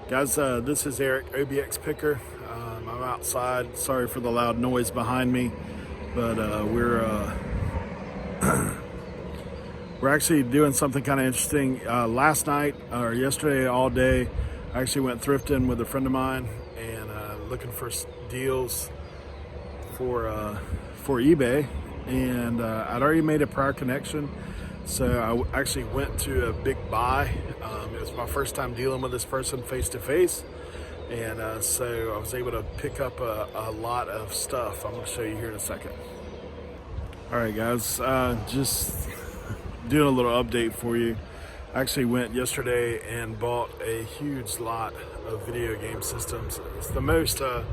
Guys, this is Eric, OBX Picker. I'm outside. Sorry for the loud noise behind me, but we're actually doing something kind of interesting. Last night or yesterday, all day, I actually went thrifting with a friend of mine and looking for deals for eBay, and I'd already made a prior connection. So I actually went to a big buy. It was my first time dealing with this person face to face, and so I was able to pick up a lot of stuff. I'm going to show you here in a second. All right, guys, just doing a little update for you. I actually went yesterday and bought a huge lot of video game systems. It's the most I've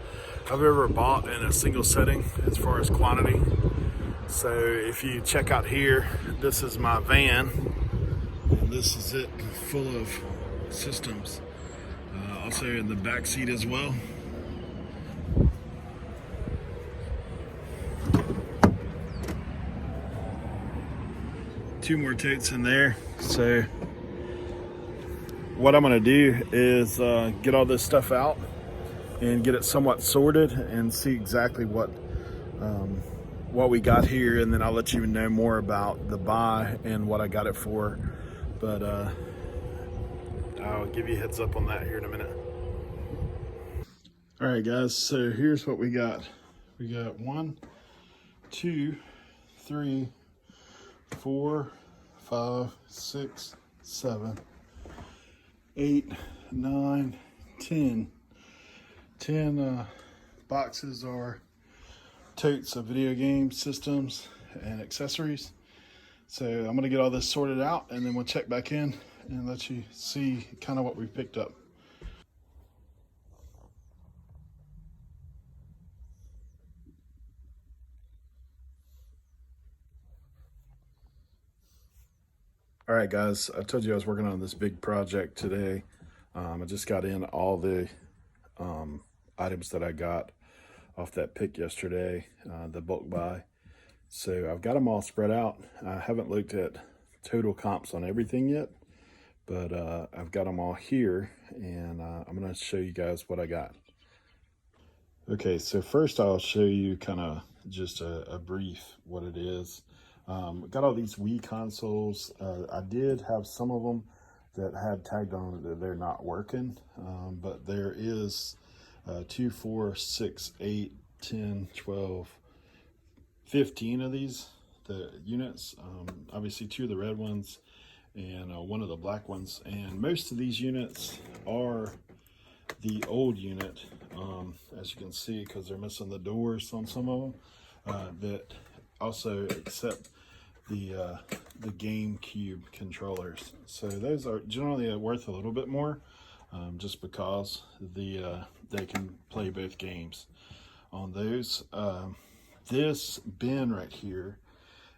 ever bought in a single setting as far as quantity. So if you check out here, this is my van, and this is it, full of systems. Also in the back seat as well. Two more totes in there. So what I'm gonna do is get all this stuff out and get it somewhat sorted and see exactly what we got here, and then I'll let you know more about the buy and what I got it for. But I'll give you a heads up on that here in a minute. All right, guys, so here's what we got. We got 1, 2, 3, 4, 5, 6, 7, 8, 9, 10. 10 boxes or totes of video game systems and accessories. So I'm going to get all this sorted out, and then we'll check back in and let you see kind of what we picked up. All right, guys, I told you I was working on this big project today. I just got in all the items that I got off that pick yesterday, the bulk buy. So I've got them all spread out. I haven't looked at total comps on everything yet, but I've got them all here, and I'm going to show you guys what I got. Okay, so first I'll show you kind of just a brief what it is. Got all these Wii consoles. I did have some of them that had tagged on that they're not working, but there is 2, 4, 6, 8, 10, 12, 15 of these, the units. Obviously 2 of the red ones and 1 of the black ones. And most of these units are the old unit, as you can see, because they're missing the doors on some of them, that also accept the GameCube controllers. So those are generally worth a little bit more, just because they can play both games on those. This bin right here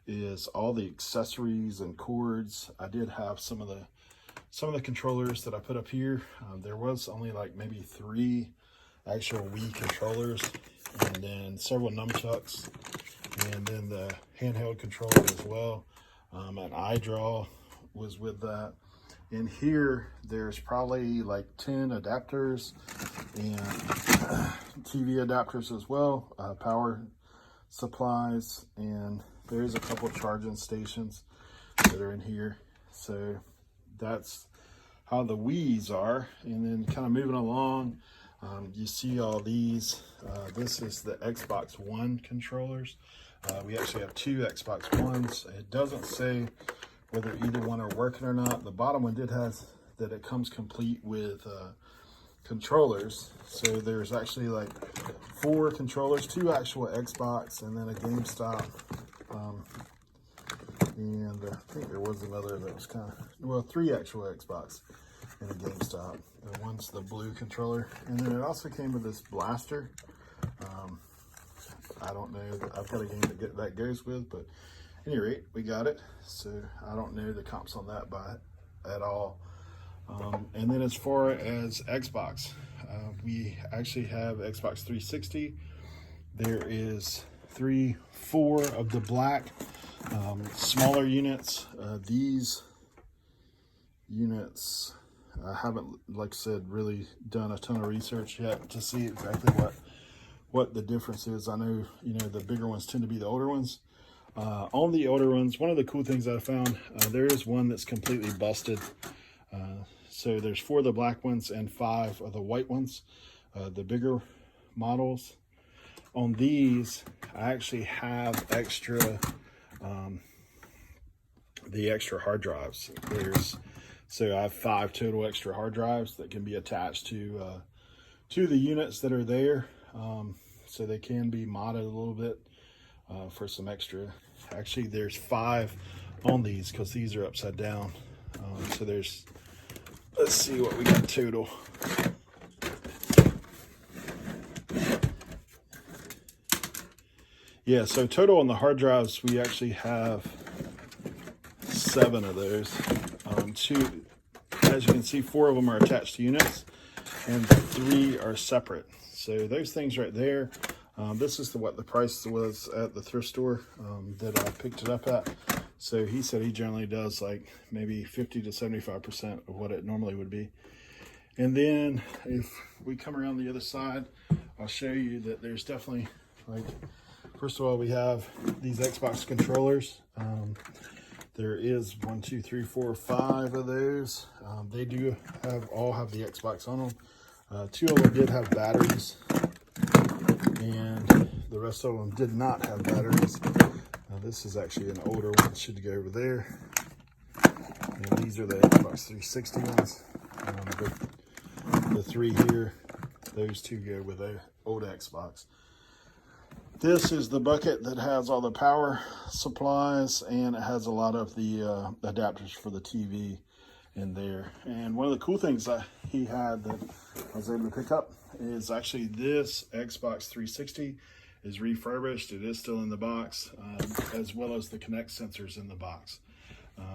is all the accessories and cords. I did have some of the controllers that I put up here. There was only like maybe 3 actual Wii controllers, and then several nunchucks, and then the handheld controller as well. An iDraw was with that. In here, there's probably like 10 adapters and TV adapters as well, power supplies, and there's a couple charging stations that are in here. So that's how the Wii's are. And then kind of moving along, you see all these. This is the Xbox One controllers. We actually have 2 Xbox Ones. It doesn't say whether either one are working or not. The bottom one has that it comes complete with controllers. So there's actually like 4 controllers, 2 actual Xbox, and then a GameStop. And I think there was another that was kind of, well, 3 actual Xbox and a GameStop. And one's the blue controller. And then it also came with this blaster. I don't know, I've got a game that goes with, but at any rate, we got it. So I don't know the comps on that at all. And then as far as Xbox, we actually have Xbox 360. There is 3, 4 of the black smaller units. These units I haven't, like I said, really done a ton of research yet to see exactly what the difference is. I know, you know, the bigger ones tend to be the older ones. On the older ones, one of the cool things I found, there is one that's completely busted. So there's 4 of the black ones and 5 of the white ones, the bigger models. On these, I actually have extra, the extra hard drives. So I have 5 total extra hard drives that can be attached to the units that are there. So they can be modded a little bit for some extra. Actually, there's 5 on these because these are upside down. So there's, let's see what we got total. Yeah, so total on the hard drives, we actually have 7 of those. 2, as you can see, 4 of them are attached to units and 3 are separate. So those things right there, this is what the price was at the thrift store that I picked it up at. So he said he generally does like maybe 50 to 75% of what it normally would be. And then if we come around the other side, I'll show you that there's definitely, like, first of all, we have these Xbox controllers. There is 1, 2, 3, 4, 5 of those. They do all have the Xbox on them. 2 of them did have batteries, and the rest of them did not have batteries. This is actually an older one, should go over there. And these are the Xbox 360 ones. The 3 here, those 2 go with the old Xbox. This is the bucket that has all the power supplies, and it has a lot of the adapters for the TV in there. And one of the cool things that he had that I was able to pick up is actually this Xbox 360 is refurbished. It is still in the box, as well as the Kinect sensors in the box.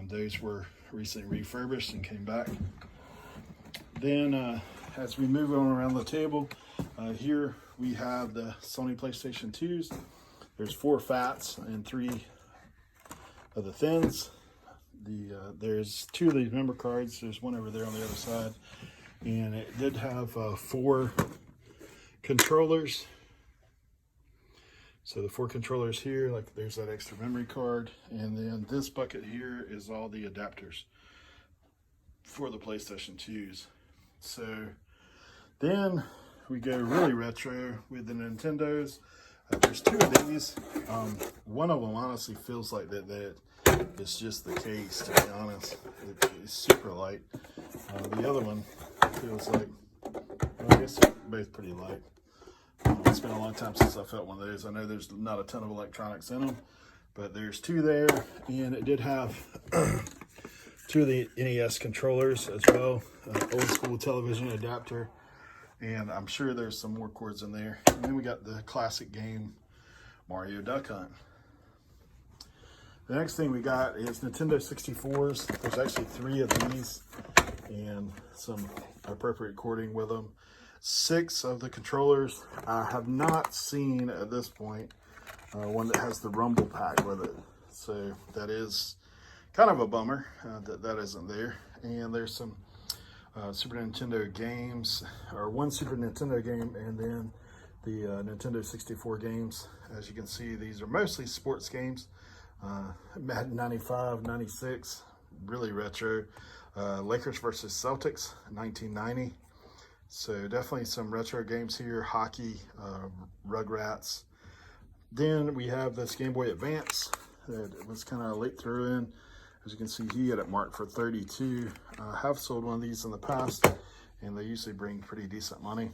Those were recently refurbished and came back. Then as we move on around the table, here we have the Sony PlayStation 2s. There's 4 fats and 3 of the thins. There's 2 of these member cards. There's one over there on the other side. And it did have 4 controllers. So the 4 controllers here, like there's that extra memory card. And then this bucket here is all the adapters for the PlayStation 2s. So then we go really retro with the Nintendos. There's 2 of these. One of them honestly feels like that it's just the case, to be honest. It's super light. The other one feels like, well, I guess they're both pretty light. It's been a long time since I felt one of those. I know there's not a ton of electronics in them, but there's 2 there, and it did have 2 of the NES controllers as well, old school television adapter, and I'm sure there's some more cords in there. And then we got the classic game Mario Duck Hunt. The next thing we got is Nintendo 64s. There's actually 3 of these and some appropriate cording with them. 6 of the controllers. I have not seen at this point one that has the Rumble Pack with it. So that is kind of a bummer that isn't there. And there's some Super Nintendo games, or 1 Super Nintendo game, and then the Nintendo 64 games. As you can see, these are mostly sports games. Madden 95, 96, really retro. Lakers versus Celtics, 1990. So definitely some retro games here. Hockey, Rugrats. Then we have this Game Boy Advance that was kind of late throw in. As you can see, he had it marked for 32. I have sold one of these in the past, and they usually bring pretty decent money.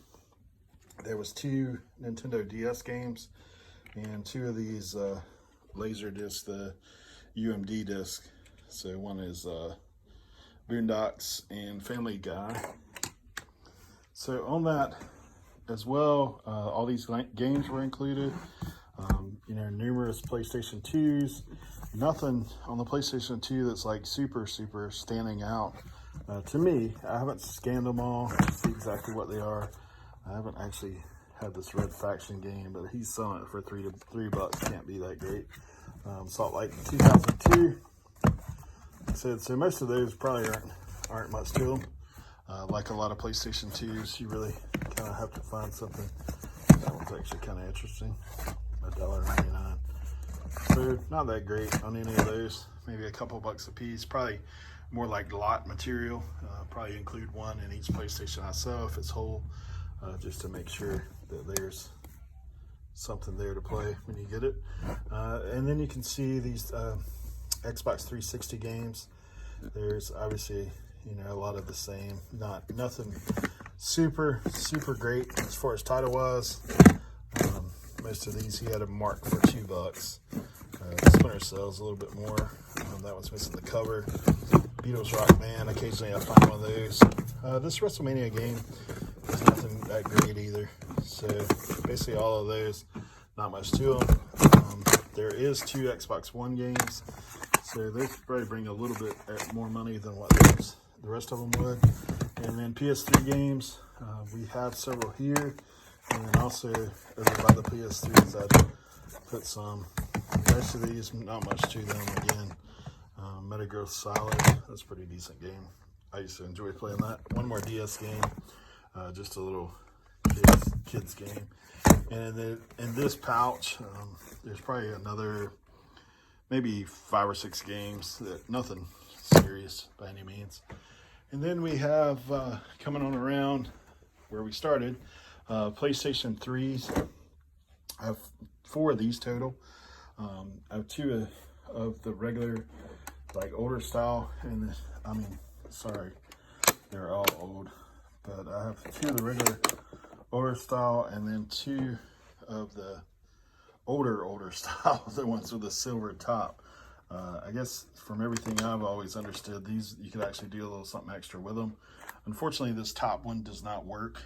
There was 2 Nintendo DS games and 2 of these laser discs, the UMD disc. So one is Boondocks and Family Guy. So on that as well, all these games were included. You know, numerous PlayStation 2s. Nothing on the PlayStation 2 that's like super standing out to me. I haven't scanned them all to see exactly what they are. I haven't actually had this Red Faction game, but he's selling it for $3. Can't be that great. Salt Lake 2002. So most of those probably aren't much to them. Like a lot of PlayStation 2s, you really kind of have to find something. That one's actually kind of interesting. $1.99. So not that great on any of those. Maybe a couple bucks a piece. Probably more like lot material. Probably include one in each PlayStation I sell if it's whole, just to make sure that there's something there to play when you get it. And then you can see these Xbox 360 games. There's obviously, you know, a lot of the same. Nothing super great as far as title wise. Most of these he had a mark for $2. Splinter Cell's a little bit more. That one's missing the cover. Beatles Rock Band, occasionally I find one of those. This WrestleMania game is nothing that great either. So basically all of those, not much to them. There is 2 Xbox One games, so they probably bring a little bit more money than what the rest of them would. And then PS3 games, we have several here, and then also over by the PS3s I put some. Most of these, not much to them again. Metagross Solid, that's a pretty decent game. I used to enjoy playing that. One more DS game, just a little kids game. And then in this pouch, there's probably another maybe 5 or 6 games, that nothing serious by any means. And then we have coming on around where we started, PlayStation 3s. I have 4 of these total. I have 2 of the regular, like older style, and sorry, they're all old, but I have 2 of the regular older style, and then 2 of the older style, the ones with the silver top. I guess from everything I've always understood, these you could actually do a little something extra with them. Unfortunately, this top one does not work.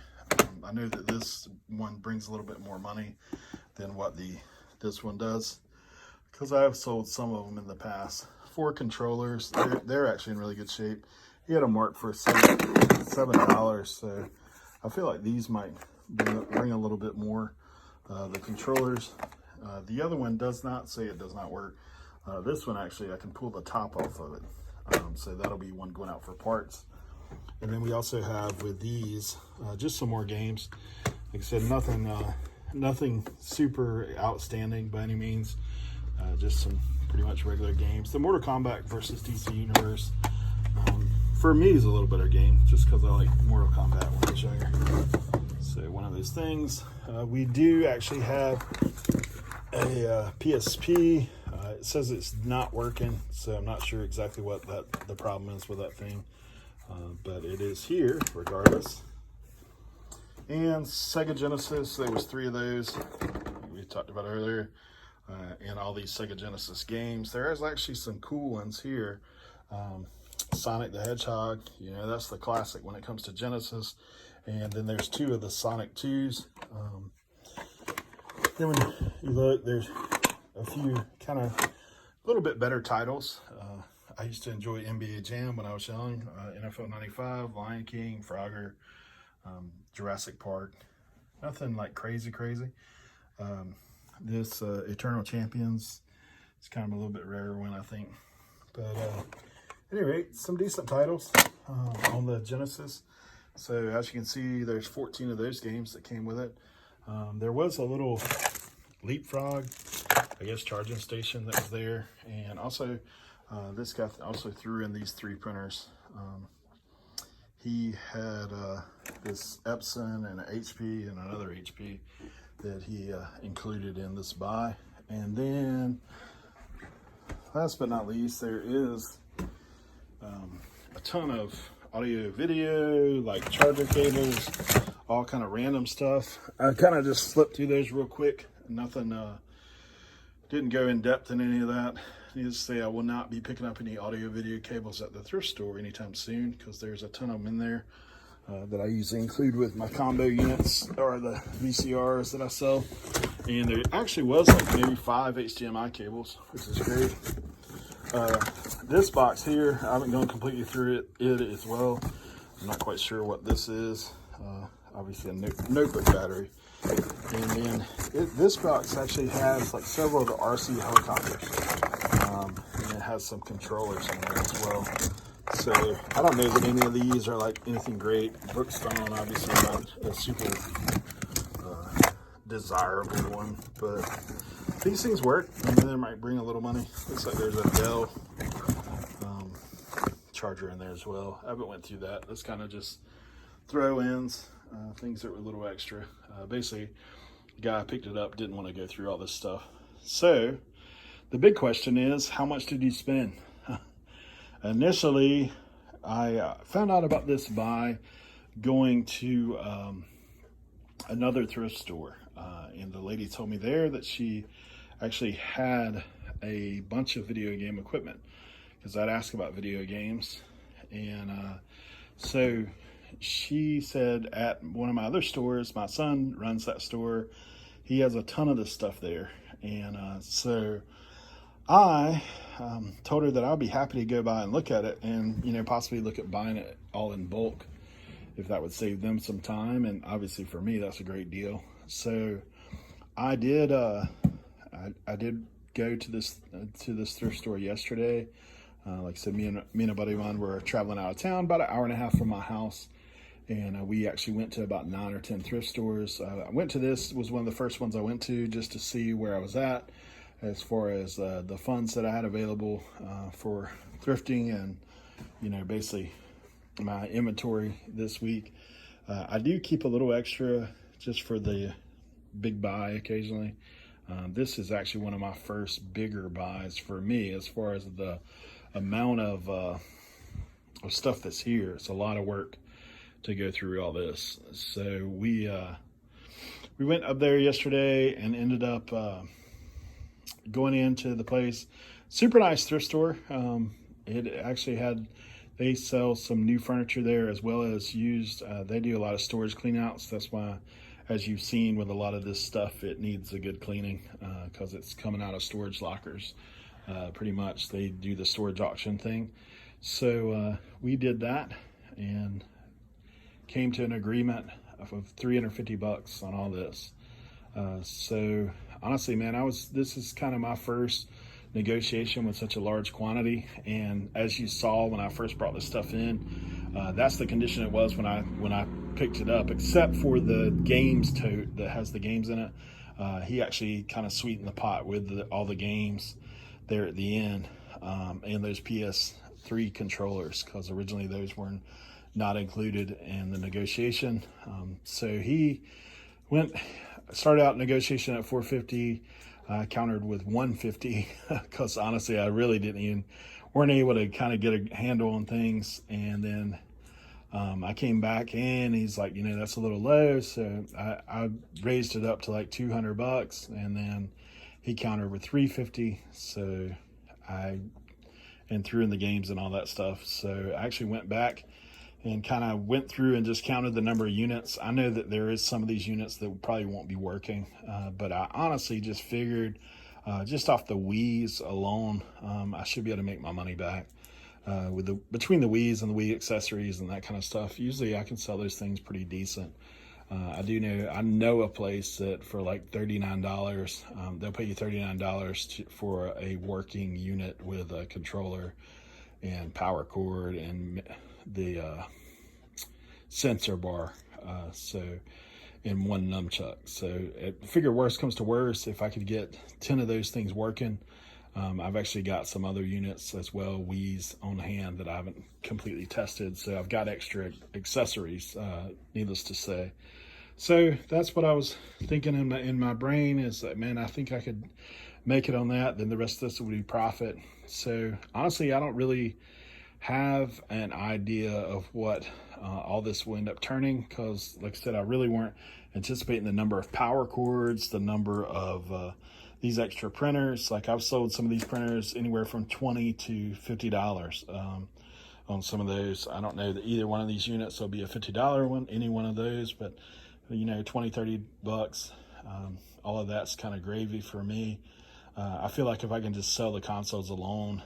I know that this one brings a little bit more money than what this one does, because I have sold some of them in the past. 4 controllers, they're actually in really good shape. He had a mark for $7, so I feel like these might bring a little bit more. The controllers, the other one does not say it does not work. This one actually I can pull the top off of it, so that'll be one going out for parts. And then we also have with these just some more games. Like I said, nothing super outstanding by any means. Just some pretty much regular games. The Mortal Kombat versus DC Universe, for me, is a little better game, just because I like Mortal Kombat when I was younger. So one of those things. We do actually have a PSP. It says it's not working, so I'm not sure exactly what the problem is with that thing. But it is here regardless. And Sega Genesis, there was 3 of those we talked about earlier. And all these Sega Genesis games. There is actually some cool ones here. Sonic the Hedgehog, you know, that's the classic when it comes to Genesis. And then there's 2 of the Sonic 2s. Then when you look, there's a few kind of a little bit better titles. I used to enjoy NBA Jam when I was young. NFL 95, Lion King, Frogger, Jurassic Park. Nothing like crazy. This Eternal Champions is kind of a little bit rarer one, I think. But anyway, some decent titles on the Genesis. So as you can see, there's 14 of those games that came with it. There was a little Leapfrog, I guess, charging station that was there. And also, this guy also threw in these 3 printers. He had this Epson and an HP and another HP that he included in this buy. And then last but not least, there is a ton of audio video, like charger cables, all kind of random stuff. I kind of just flipped through those real quick. Nothing, didn't go in depth in any of that. Needless to say, I will not be picking up any audio video cables at the thrift store anytime soon, because there's a ton of them in there that I usually include with my combo units or the VCRs that I sell. And there actually was like maybe 5 HDMI cables, which is great. This box here, I haven't gone completely through it as well. I'm not quite sure what this is. Obviously a notebook battery. And then this box actually has like several of the RC helicopters. And it has some controllers in there as well. So I don't know that any of these are like anything great. Brookstone, obviously not a super desirable one, but these things work. I mean, they might bring a little money. Looks like there's a Dell charger in there as well. I haven't went through that. That's kind of just throw-ins, things that were a little extra. Basically, the guy picked it up, didn't want to go through all this stuff. So the big question is, how much did you spend? Initially, I found out about this by going to another thrift store. And the lady told me there that she actually had a bunch of video game equipment, because I'd ask about video games. And so she said at one of my other stores, my son runs that store, he has a ton of this stuff there. And so I told her that I'd be happy to go by and look at it, and possibly look at buying it all in bulk if that would save them some time, and obviously for me that's a great deal. So I did I did go to this thrift store yesterday. Like I said, me and a buddy of mine were traveling out of town about an hour and a half from my house, and we actually went to about 9 or 10 thrift stores. I went to this, was one of the first ones I went to, just to see where I was at as far as the funds that I had available for thrifting, and basically my inventory this week. I do keep a little extra just for the big buy occasionally. This is actually one of my first bigger buys for me as far as the amount of stuff that's here. It's a lot of work to go through all this. So we went up there yesterday and ended up going into the place. Super nice thrift store. It actually they sell some new furniture there as well as used. They do a lot of storage cleanouts. That's why, as you've seen with a lot of this stuff, it needs a good cleaning because it's coming out of storage lockers. Pretty much they do the storage auction thing. So we did that and came to an agreement of $350 on all this. So honestly, man, this is kind of my first negotiation with such a large quantity. And as you saw when I first brought this stuff in, that's the condition it was when I picked it up, except for the games tote that has the games in it. He actually kind of sweetened the pot with all the games there at the end, and those PS3 controllers, because originally those were not included in the negotiation. So he started out negotiation at $450. I countered with $150 because honestly I really weren't able to kind of get a handle on things. And then I came back in, he's like, that's a little low. So I raised it up to like $200, and then he countered with $350. So and threw in the games and all that stuff. So I actually went back and kind of went through and just counted the number of units. I know that there is some of these units that probably won't be working, but I honestly just figured just off the Wii's alone, I should be able to make my money back. Between the Wii's and the Wii accessories and that kind of stuff, usually I can sell those things pretty decent. I know a place that for like $39, they'll pay you $39 for a working unit with a controller and power cord and the sensor bar, so in one nunchuck. So figure worst comes to worst, if I could get 10 of those things working. I've actually got some other units as well, Wii's on hand, that I haven't completely tested, so I've got extra accessories, needless to say. So that's what I was thinking in my brain, is that, man, I think I could make it on that, then the rest of this would be profit. So honestly, I don't really have an idea of what all this will end up turning, because like I said, I really weren't anticipating the number of power cords, the number of these extra printers. Like, I've sold some of these printers anywhere from $20 to $50 on some of those. I don't know that either one of these units will be a $50 one, any one of those, but $20-$30, all of that's kind of gravy for me. I feel like if I can just sell the consoles alone,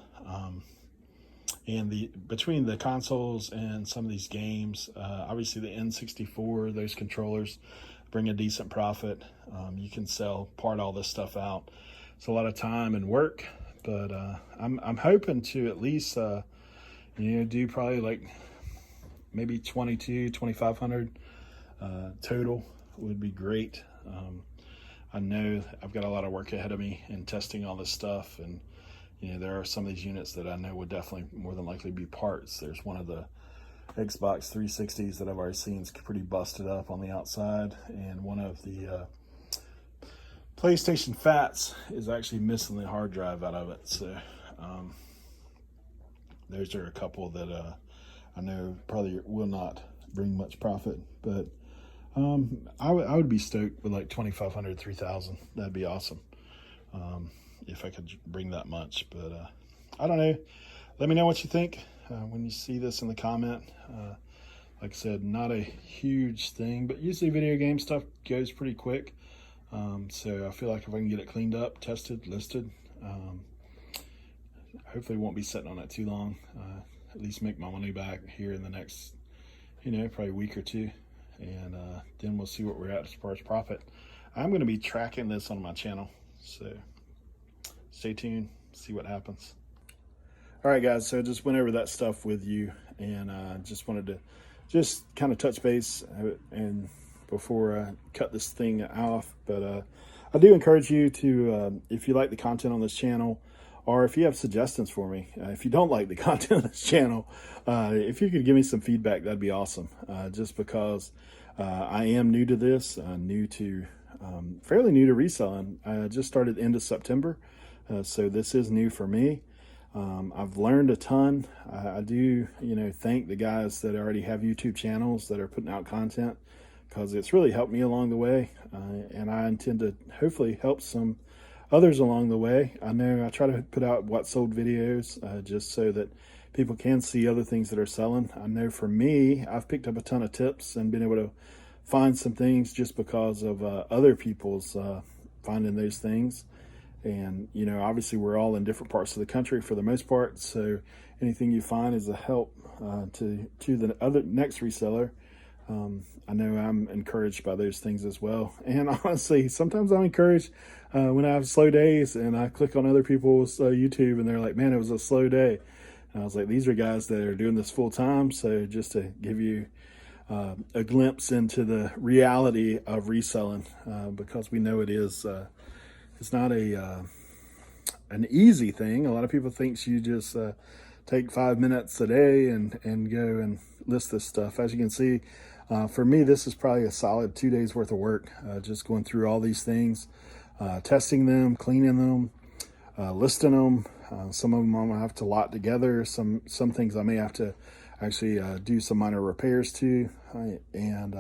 and between the consoles and some of these games, obviously the N64, those controllers bring a decent profit. You can part all this stuff out. It's a lot of time and work, but I'm hoping to at least do probably like maybe 2,500 total would be great. I know I've got a lot of work ahead of me in testing all this stuff, and there are some of these units that I know would definitely more than likely be parts. There's one of the Xbox 360s that I've already seen is pretty busted up on the outside, and one of the PlayStation Fats is actually missing the hard drive out of it. So those are a couple that I know probably will not bring much profit, but I would be stoked with like 2,500, 3,000. That'd be awesome if I could bring that much. But I don't know. Let me know what you think when you see this in the comment. Like I said, not a huge thing, but usually video game stuff goes pretty quick. So I feel like if I can get it cleaned up, tested, listed, hopefully won't be sitting on it too long. At least make my money back here in the next, probably a week or two. And then we'll see what we're at as far as profit. I'm going to be tracking this on my channel, so stay tuned, see what happens. All right, guys, so I just went over that stuff with you, and just wanted to just kind of touch base and before I cut this thing off. But I do encourage you to, if you like the content on this channel, or if you have suggestions for me, if you don't like the content of this channel, if you could give me some feedback, that'd be awesome. Just because I am new to this, fairly new to reselling. I just started end of September, so this is new for me. I've learned a ton. I do, thank the guys that already have YouTube channels that are putting out content, because it's really helped me along the way, and I intend to hopefully help some others along the way. I know I try to put out what sold videos just so that people can see other things that are selling. I know for me, I've picked up a ton of tips and been able to find some things just because of other people's finding those things. And, obviously we're all in different parts of the country for the most part. So anything you find is a help to the other next reseller. I know I'm encouraged by those things as well. And honestly, sometimes I'm encouraged when I have slow days and I click on other people's YouTube and they're like, man, it was a slow day. And I was like, these are guys that are doing this full time. So just to give you a glimpse into the reality of reselling, because we know it's not an easy thing. A lot of people think you just take 5 minutes a day and go and list this stuff. As you can see, for me, this is probably a solid 2 days worth of work, just going through all these things, testing them, cleaning them, listing them. Some of them I'm gonna have to lot together. Some things I may have to actually do some minor repairs to, and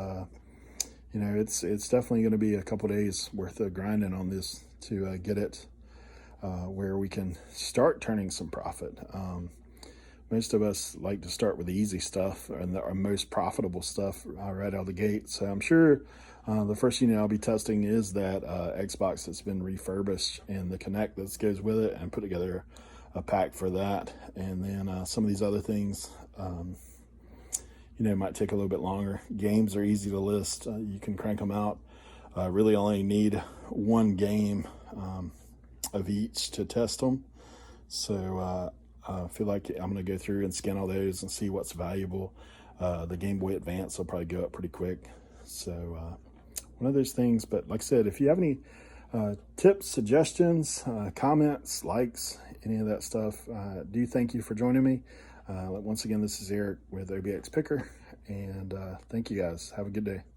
it's definitely going to be a couple days worth of grinding on this to get it where we can start turning some profit. Most of us like to start with the easy stuff and our most profitable stuff right out of the gate. So I'm sure the first unit I'll be testing is that Xbox that's been refurbished and the Kinect that goes with it, and put together a pack for that. And then some of these other things, might take a little bit longer. Games are easy to list. You can crank them out. Really only need one game of each to test them. So I feel like I'm going to go through and scan all those and see what's valuable. The Game Boy Advance will probably go up pretty quick. So one of those things. But like I said, if you have any tips, suggestions, comments, likes, any of that stuff, do thank you for joining me. Once again, this is Eric with OBX Picker, and thank you guys. Have a good day.